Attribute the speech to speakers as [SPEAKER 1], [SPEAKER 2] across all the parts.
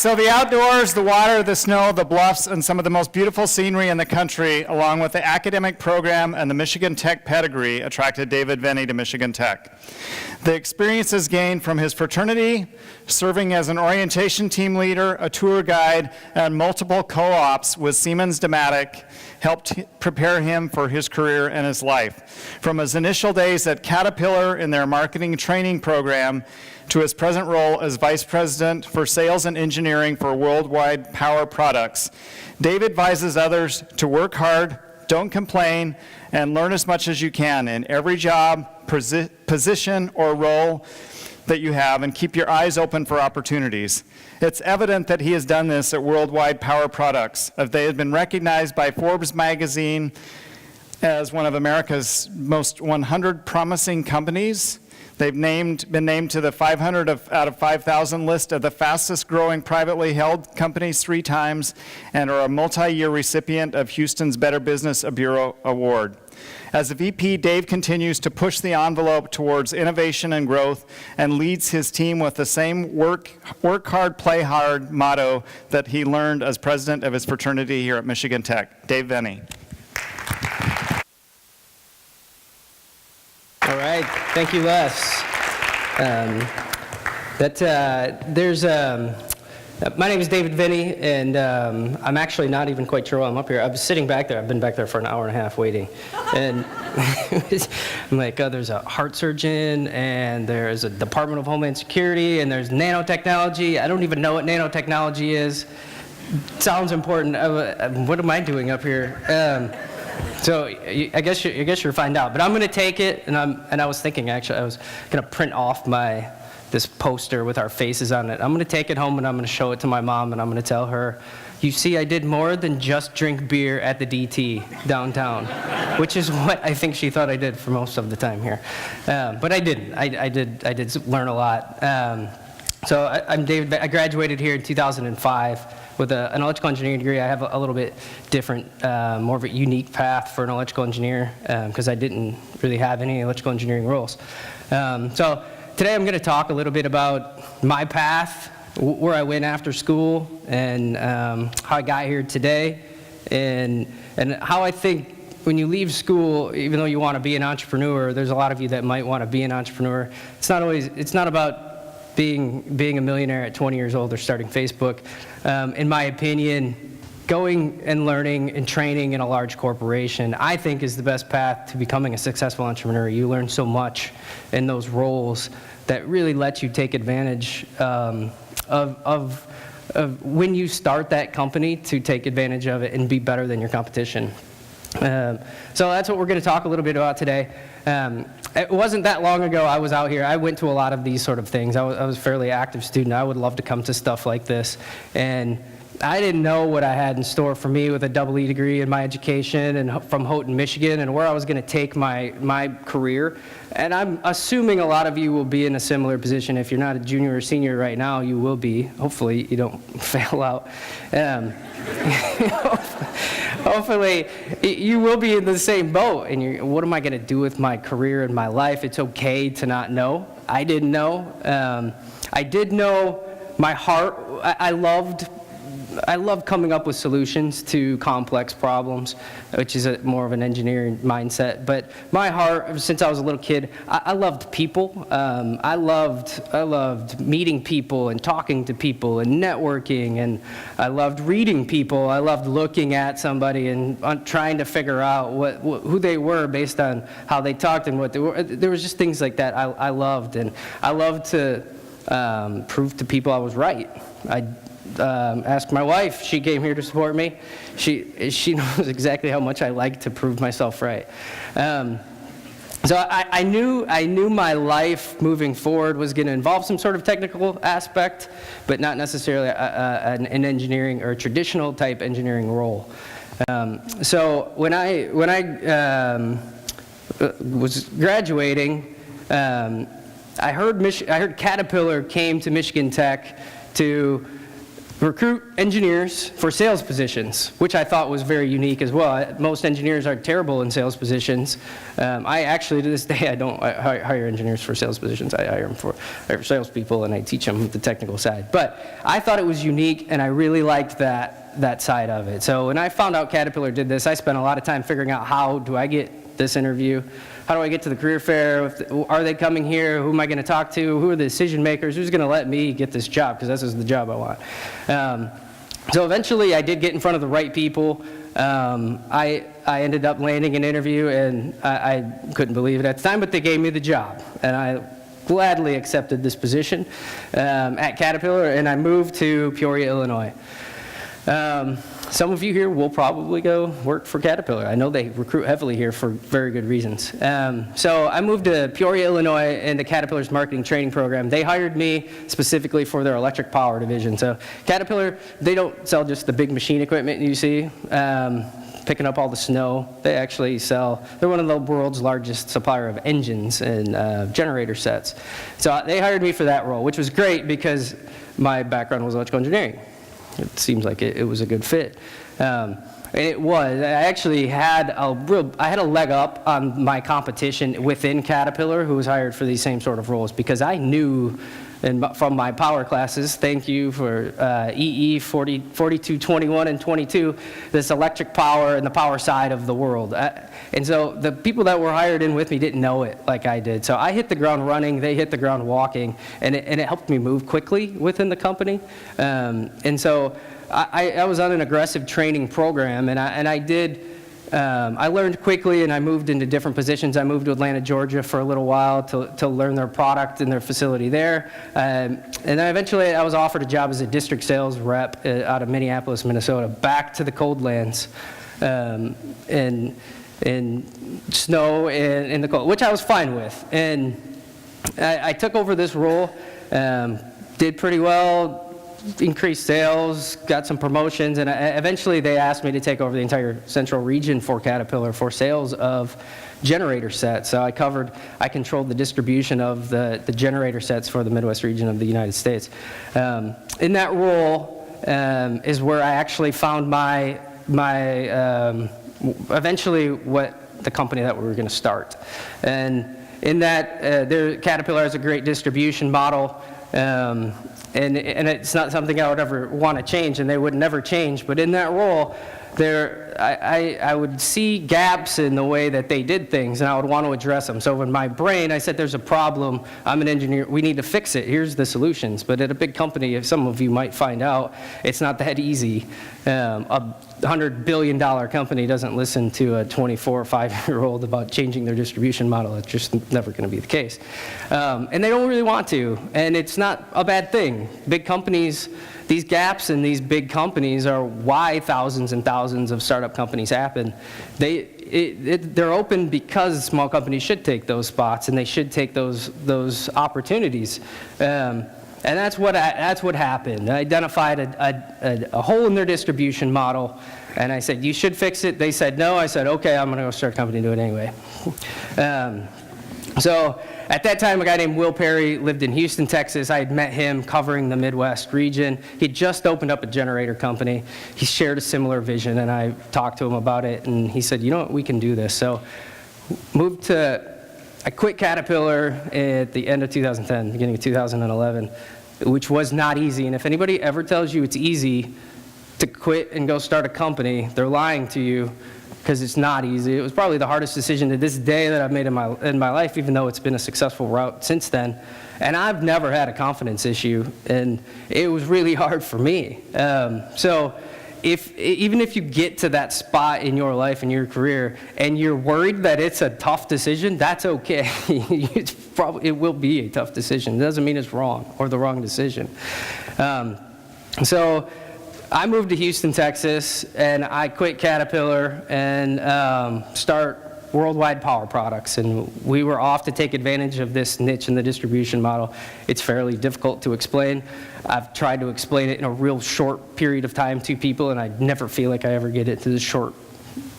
[SPEAKER 1] So the outdoors, the water, the snow, the bluffs, and some of the most beautiful scenery in the country, along with the academic program and the Michigan Tech pedigree, attracted David Vennie to Michigan Tech. The experiences gained from his fraternity, serving as an orientation team leader, a tour guide, and multiple co-ops with Siemens Dematic helped prepare him for his career and his life. From his initial days at Caterpillar in their marketing training program to his present role as Vice President for Sales and Engineering for Worldwide Power Products, Dave advises others to work hard, don't complain, and learn as much as you can in every job, position, or role that you have, and keep your eyes open for opportunities. It's evident that he has done this at Worldwide Power Products, as they have been recognized by Forbes magazine as one of America's most 100 promising companies. They've been named to the 500 out of 5,000 list of the fastest growing privately held companies 3 times, and are a multi-year recipient of Houston's Better Business Bureau Award. As a VP, Dave continues to push the envelope towards innovation and growth, and leads his team with the same work hard, play hard motto that he learned as president of his fraternity here at Michigan Tech. Dave Vennie.
[SPEAKER 2] All right, thank you, Les. My name is David Vennie, and I'm actually not even quite sure why I'm up here. I was sitting back there. I've been back there for an hour and a half waiting. And I'm like, oh, there's a heart surgeon, and there's a Department of Homeland Security, and there's nanotechnology. I don't even know what nanotechnology is. Sounds important. What am I doing up here? So I guess you'll find out. But I'm going to take it, and I was thinking, actually, I was going to print off this poster with our faces on it. I'm going to take it home, and I'm going to show it to my mom, and I'm going to tell her, you see, I did more than just drink beer at the DT downtown, which is what I think she thought I did for most of the time here. But I didn't. I did learn a lot. So I'm David. I graduated here in 2005 with an electrical engineering degree. I have a little bit different, more of a unique path for an electrical engineer because I didn't really have any electrical engineering roles. So today I'm going to talk a little bit about my path, where I went after school, and how I got here today, and how I think when you leave school, even though you want to be an entrepreneur, there's a lot of you that might want to be an entrepreneur. It's not about being a millionaire at 20 years old or starting Facebook. In my opinion, going and learning and training in a large corporation, I think, is the best path to becoming a successful entrepreneur. You learn so much in those roles that really lets you take advantage of when you start that company, to take advantage of it and be better than your competition. So that's what we're going to talk a little bit about today. It wasn't that long ago I was out here. I went to a lot of these sort of things. I was a fairly active student. I would love to come to stuff like this. And I didn't know what I had in store for me with a double E degree in my education and from Houghton, Michigan, and where I was going to take my career. And I'm assuming a lot of you will be in a similar position. If you're not a junior or senior right now, you will be. Hopefully you don't fail out. Hopefully you will be in the same boat. And what am I going to do with my career and my life? It's okay to not know. I didn't know. I did know my heart. I loved coming up with solutions to complex problems, which is more of an engineering mindset. But my heart, since I was a little kid, I loved people. I loved meeting people and talking to people and networking, and I loved reading people. I loved looking at somebody and trying to figure out who they were based on how they talked and what they were. There was just things like that I loved, and I loved to prove to people I was right. Ask my wife. She came here to support me. She knows exactly how much I like to prove myself right. So I knew my life moving forward was going to involve some sort of technical aspect, but not necessarily an engineering or a traditional type engineering role. So when I was graduating, I heard Caterpillar came to Michigan Tech to recruit engineers for sales positions, which I thought was very unique as well. Most engineers are terrible in sales positions. I actually, to this day, I don't hire engineers for sales positions. I hire them for salespeople, and I teach them the technical side. But I thought it was unique, and I really liked that side of it. So when I found out Caterpillar did this, I spent a lot of time figuring out, how do I get this interview? How do I get to the career fair? Are they coming here? Who am I going to talk to? Who are the decision makers? Who's going to let me get this job? Because this is the job I want. So eventually I did get in front of the right people. I ended up landing an interview, and I couldn't believe it at the time, but they gave me the job. And I gladly accepted this position at Caterpillar, and I moved to Peoria, Illinois. Some of you here will probably go work for Caterpillar. I know they recruit heavily here for very good reasons. So I moved to Peoria, Illinois, into Caterpillar's marketing training program. They hired me specifically for their electric power division. So Caterpillar, they don't sell just the big machine equipment you see, picking up all the snow. They actually sell, they're one of the world's largest supplier of engines and generator sets. So they hired me for that role, which was great because my background was electrical engineering. It seems like it was a good fit. And it was. I actually had a leg up on my competition within Caterpillar, who was hired for these same sort of roles, because I knew from my power classes, thank you for EE 42, 21, and 22, this electric power and the power side of the world. And so the people that were hired in with me didn't know it like I did. So I hit the ground running, they hit the ground walking, and it helped me move quickly within the company. And so I was on an aggressive training program, and I learned quickly, and I moved into different positions. I moved to Atlanta, Georgia for a little while to learn their product and their facility there. And then eventually I was offered a job as a district sales rep out of Minneapolis, Minnesota, back to the cold lands. In snow and in the cold, which I was fine with. And I took over this role, did pretty well, increased sales, got some promotions, and eventually they asked me to take over the entire central region for Caterpillar for sales of generator sets. So I controlled the distribution of the generator sets for the Midwest region of the United States. In that role is where I actually found eventually what the company that we were going to start. And in that, Caterpillar has a great distribution model, and it's not something I would ever want to change, and they would never change. But in that role, I would see gaps in the way that they did things, and I would want to address them. So in my brain, I said, there's a problem. I'm an engineer. We need to fix it. Here's the solutions. But at a big company, if some of you might find out, it's not that easy. A $100 billion company doesn't listen to a 24 or 5-year-old about changing their distribution model. It's just never going to be the case. And they don't really want to, and it's not a bad thing. Big companies, these gaps in these big companies are why thousands and thousands of startup companies happen. They're open because small companies should take those spots, and they should take those opportunities. And that's what happened. I identified a hole in their distribution model, and I said, you should fix it. They said no. I said, okay, I'm going to go start a company and do it anyway. So at that time, a guy named Will Perry lived in Houston, Texas. I had met him covering the Midwest region. He'd just opened up a generator company. He shared a similar vision, and I talked to him about it, and he said, you know what, we can do this. So I quit Caterpillar at the end of 2010, beginning of 2011, which was not easy. And if anybody ever tells you it's easy to quit and go start a company, they're lying to you, because it's not easy. It was probably the hardest decision to this day that I've made in my life, even though it's been a successful route since then. And I've never had a confidence issue, and it was really hard for me. So even if you get to that spot in your life and your career and you're worried that it's a tough decision, that's okay. It will be a tough decision. It doesn't mean it's wrong or the wrong decision. So I moved to Houston, Texas, and I quit Caterpillar and start Worldwide Power Products. And we were off to take advantage of this niche in the distribution model. It's fairly difficult to explain. I've tried to explain it in a real short period of time to people, and I never feel like I ever get it to the short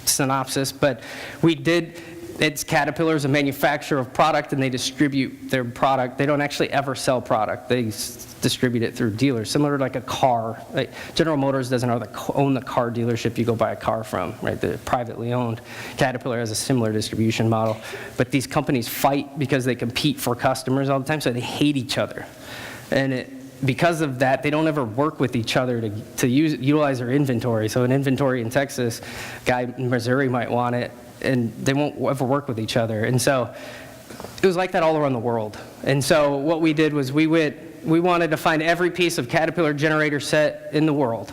[SPEAKER 2] synopsis. But we did It's Caterpillar is a manufacturer of product, and they distribute their product. They don't actually ever sell product. They distribute it through dealers, similar to like a car. Like General Motors doesn't own the car dealership you go buy a car from, right? They're privately owned. Caterpillar has a similar distribution model. But these companies fight because they compete for customers all the time, so they hate each other. And because of that, they don't ever work with each other to utilize their inventory. So an inventory in Texas, a guy in Missouri might want it, and they won't ever work with each other. And so it was like that all around the world. And so what we did was we wanted to find every piece of Caterpillar generator set in the world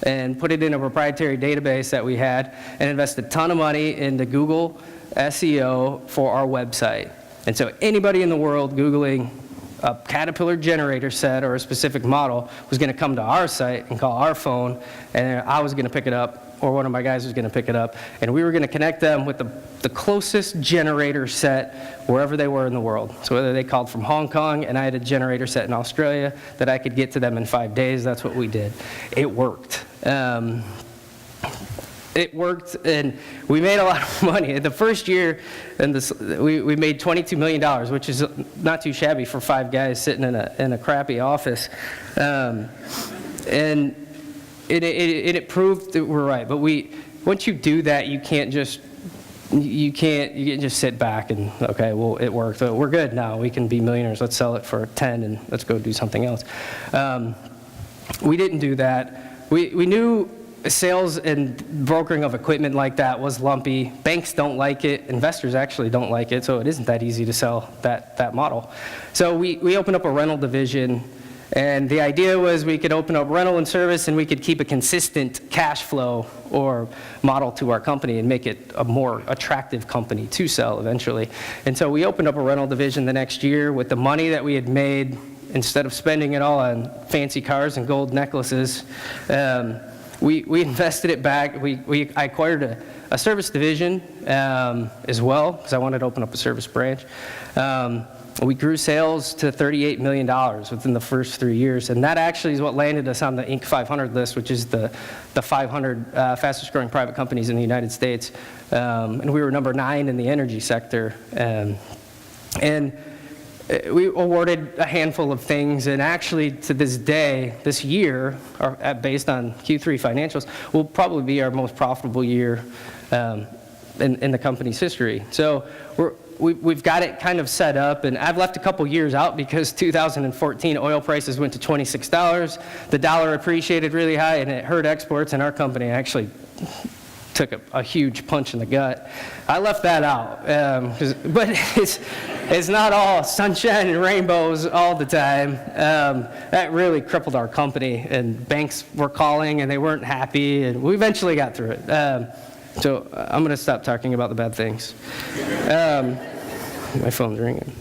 [SPEAKER 2] and put it in a proprietary database that we had and invest a ton of money into Google SEO for our website. And so anybody in the world Googling a Caterpillar generator set or a specific model was going to come to our site and call our phone, and I was going to pick it up, or one of my guys was going to pick it up, and we were going to connect them with the closest generator set wherever they were in the world. So whether they called from Hong Kong and I had a generator set in Australia that I could get to them in 5 days, that's what we did. It worked. It worked, and we made a lot of money. The first year, we made $22 million, which is not too shabby for 5 guys sitting in a crappy office. And it proved that we're right. But once you do that, you can't just sit back and, okay, well, it worked. We're good now. We can be millionaires. Let's sell it for 10 and let's go do something else. We didn't do that. We knew sales and brokering of equipment like that was lumpy. Banks don't like it. Investors actually don't like it, so it isn't that easy to sell that model. So we opened up a rental division, and the idea was we could open up rental and service, and we could keep a consistent cash flow or model to our company and make it a more attractive company to sell eventually. And so we opened up a rental division the next year with the money that we had made. Instead of spending it all on fancy cars and gold necklaces, we invested it back. I acquired a service division as well, because I wanted to open up a service branch. We grew sales to $38 million within the first 3 years, and that actually is what landed us on the Inc. 500 list, which is the 500 fastest growing private companies in the United States. And we were number 9 in the energy sector. And we awarded a handful of things, and actually to this day, this year, based on Q3 financials, will probably be our most profitable year in the company's history. So we've got it kind of set up, and I've left a couple years out because 2014 oil prices went to $26. The dollar appreciated really high, and it hurt exports, and our company actually took a huge punch in the gut. I left that out, but it's not all sunshine and rainbows all the time. That really crippled our company, and banks were calling and they weren't happy, and we eventually got through it. So I'm going to stop talking about the bad things. My phone's ringing.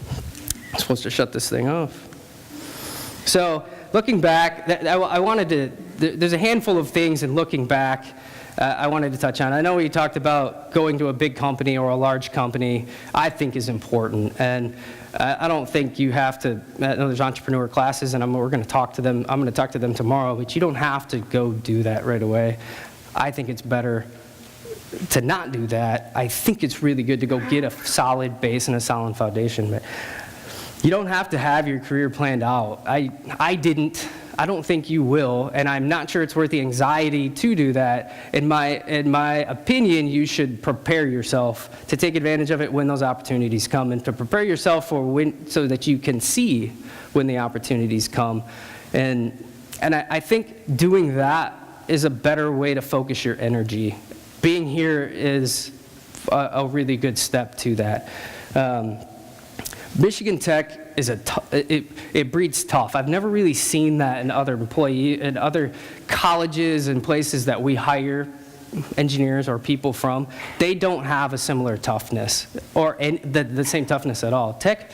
[SPEAKER 2] I'm supposed to shut this thing off. So looking back, I wanted to, there's a handful of things in looking back I wanted to touch on. I know we talked about going to a big company or a large company, I think is important. And I don't think you have to, I know there's entrepreneur classes, and we're going to talk to them, I'm going to talk to them tomorrow, but you don't have to go do that right away. I think it's better to not do that. I think it's really good to go get a solid base and a solid foundation. But you don't have to have your career planned out. I didn't. I don't think you will, and I'm not sure it's worth the anxiety to do that. In my opinion, you should prepare yourself to take advantage of it when those opportunities come, and to prepare yourself for so that you can see when the opportunities come. And I think doing that is a better way to focus your energy. Being here is a really good step to that. Michigan Tech is it breeds tough. I've never really seen that in other colleges and places that we hire engineers or people from. They don't have a similar toughness or the same toughness at all. Tech,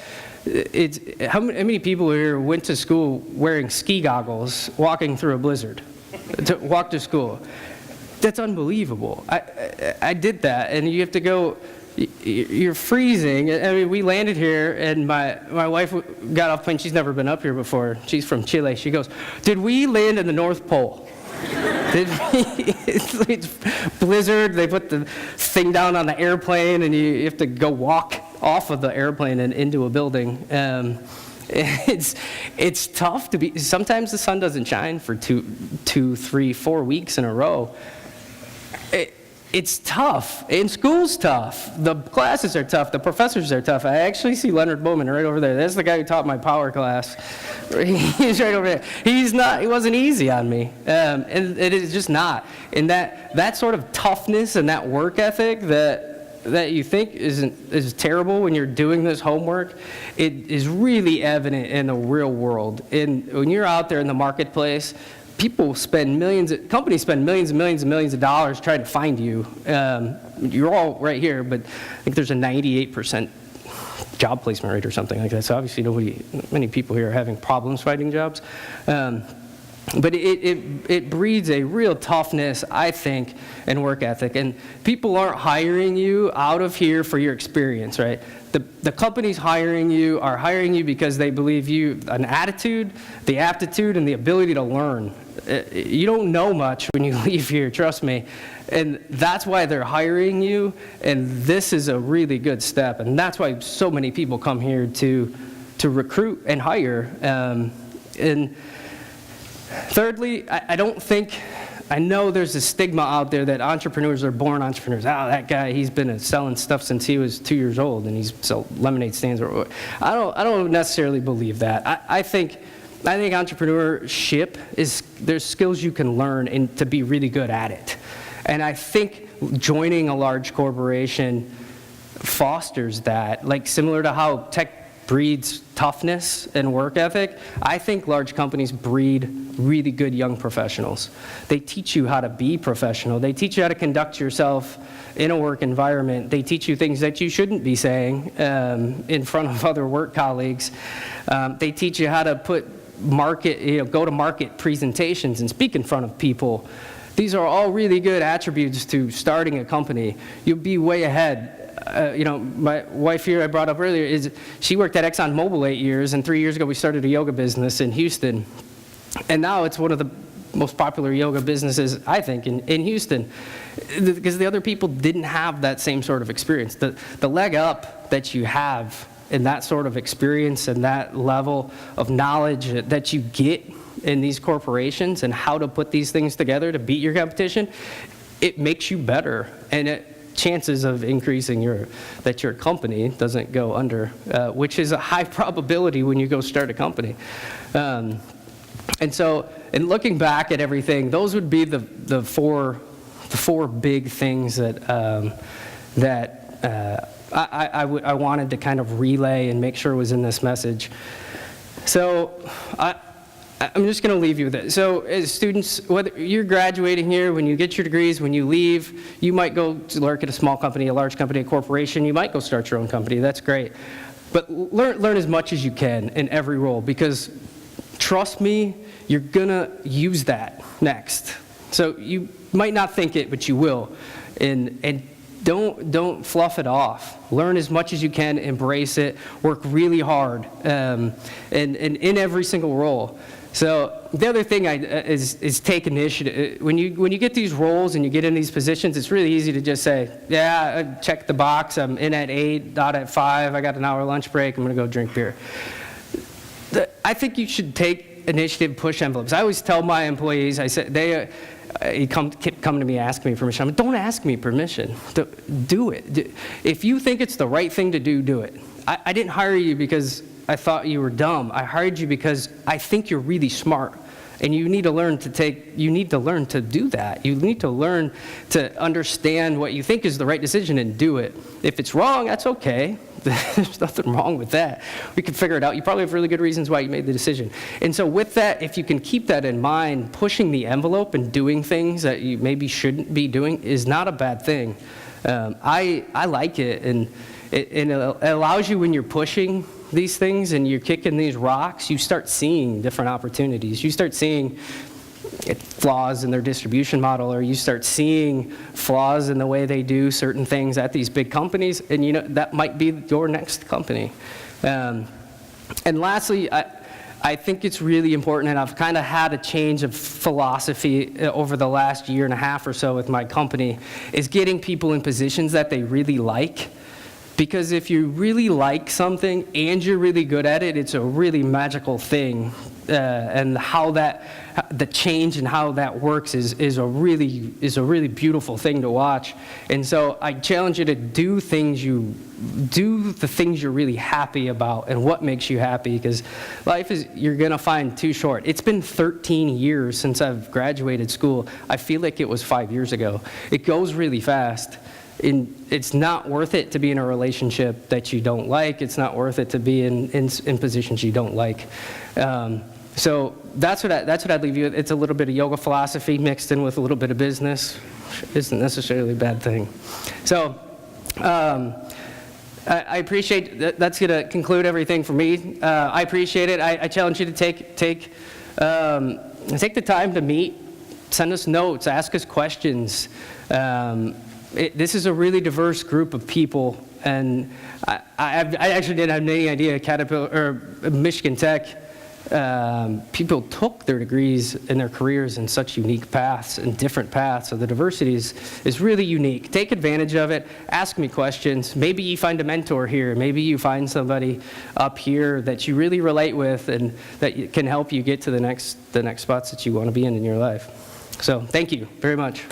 [SPEAKER 2] how many people here went to school wearing ski goggles, walking through a blizzard to walk to school? That's unbelievable. I did that, and you have to go. You're freezing. I mean, we landed here, and my wife got off plane. She's never been up here before. She's from Chile. She goes, "Did we land in the North Pole?" It's blizzard. They put the thing down on the airplane, and you have to go walk off of the airplane and into a building. It's tough to be. Sometimes the sun doesn't shine for 2, 3, 4 weeks in a row. It's tough, and school's tough. The classes are tough. The professors are tough. I actually see Leonard Bowman right over there. That's the guy who taught my power class. He's right over there. He wasn't easy on me, and it is just not. And that sort of toughness and that work ethic that you think is terrible when you're doing this homework, it is really evident in the real world. And when you're out there in the marketplace, companies spend millions and millions and millions of dollars trying to find you. You're all right here, but I think there's a 98% job placement rate or something like that. So obviously many people here are having problems finding jobs. But it breeds a real toughness, I think, and work ethic. And people aren't hiring you out of here for your experience, right? The companies hiring you are hiring you because they believe you an attitude, the aptitude, and the ability to learn. You don't know much when you leave here, trust me. And that's why they're hiring you, and this is a really good step. And that's why so many people come here to recruit and hire. And thirdly, I know there's a stigma out there that entrepreneurs are born entrepreneurs. Oh, that guy, he's been selling stuff since he was 2 years old, and he's selling lemonade stands. I don't necessarily believe that. I think entrepreneurship there's skills you can learn and to be really good at it. And I think joining a large corporation fosters that, like similar to how tech breeds toughness and work ethic. I think large companies breed really good young professionals. They teach you how to be professional. They teach you how to conduct yourself in a work environment. They teach you things that you shouldn't be saying in front of other work colleagues. They teach you how to go to market presentations and speak in front of people. These are all really good attributes to starting a company. You'll be way ahead. My wife here I brought up earlier, she worked at ExxonMobil 8 years, and 3 years ago we started a yoga business in Houston. And now it's one of the most popular yoga businesses, I think, in Houston, because the other people didn't have that same sort of experience. The leg up that you have in that sort of experience and that level of knowledge that you get in these corporations and how to put these things together to beat your competition, it makes you better, and chances of increasing that your company doesn't go under, which is a high probability when you go start a company. And so, in looking back at everything, those would be the four big things that I wanted to kind of relay and make sure was in this message. So I'm just going to leave you with it. So as students, whether you're graduating here, when you get your degrees, when you leave, you might go to work at a small company, a large company, a corporation. You might go start your own company. That's great. But learn as much as you can in every role, because trust me, you're going to use that next. So you might not think it, but you will. And don't fluff it off. Learn as much as you can, embrace it, work really hard, and in every single role. So the other thing is take initiative. When you get these roles and you get in these positions, it's really easy to just say, yeah, I checked the box, I'm in at 8, out at 5, I got an hour lunch break, I'm going to go drink beer. I think you should take initiative, push envelopes. I always tell my employees, I said, they come to me, ask me permission. I'm like, don't ask me permission. Do it. If you think it's the right thing to do it. I didn't hire you because I thought you were dumb. I hired you because I think you're really smart. And you need to learn to do that. You need to learn to understand what you think is the right decision and do it. If it's wrong, that's okay. There's nothing wrong with that. We can figure it out. You probably have really good reasons why you made the decision. And so with that, if you can keep that in mind, pushing the envelope and doing things that you maybe shouldn't be doing is not a bad thing. I like it, and it allows you, when you're pushing these things and you're kicking these rocks, you start seeing different opportunities. You start seeing flaws in their distribution model, or you start seeing flaws in the way they do certain things at these big companies, and that might be your next company. And lastly, I think it's really important, and I've kind of had a change of philosophy over the last year and a half or so with my company, is getting people in positions that they really like. Because if you really like something and you're really good at it, it's a really magical thing. And how the change and how that works is a really beautiful thing to watch. And so I challenge you to do the things you're really happy about and what makes you happy, because you're gonna find too short. It's been 13 years since I've graduated school. I feel like it was 5 years ago. It goes really fast. It's not worth it to be in a relationship that you don't like. It's not worth it to be in positions you don't like. So that's what I'd leave you with. It's a little bit of yoga philosophy mixed in with a little bit of business, which isn't necessarily a bad thing. So I appreciate that's going to conclude everything for me. I appreciate it. I challenge you to take the time to meet, send us notes, ask us questions. This is a really diverse group of people, and I actually didn't have any idea Caterpillar or Michigan Tech, people took their degrees and their careers in such unique paths and different paths. So the diversity is really unique. Take advantage of it. Ask me questions. Maybe you find a mentor here. Maybe you find somebody up here that you really relate with and that can help you get to the next spots that you want to be in your life. So thank you very much.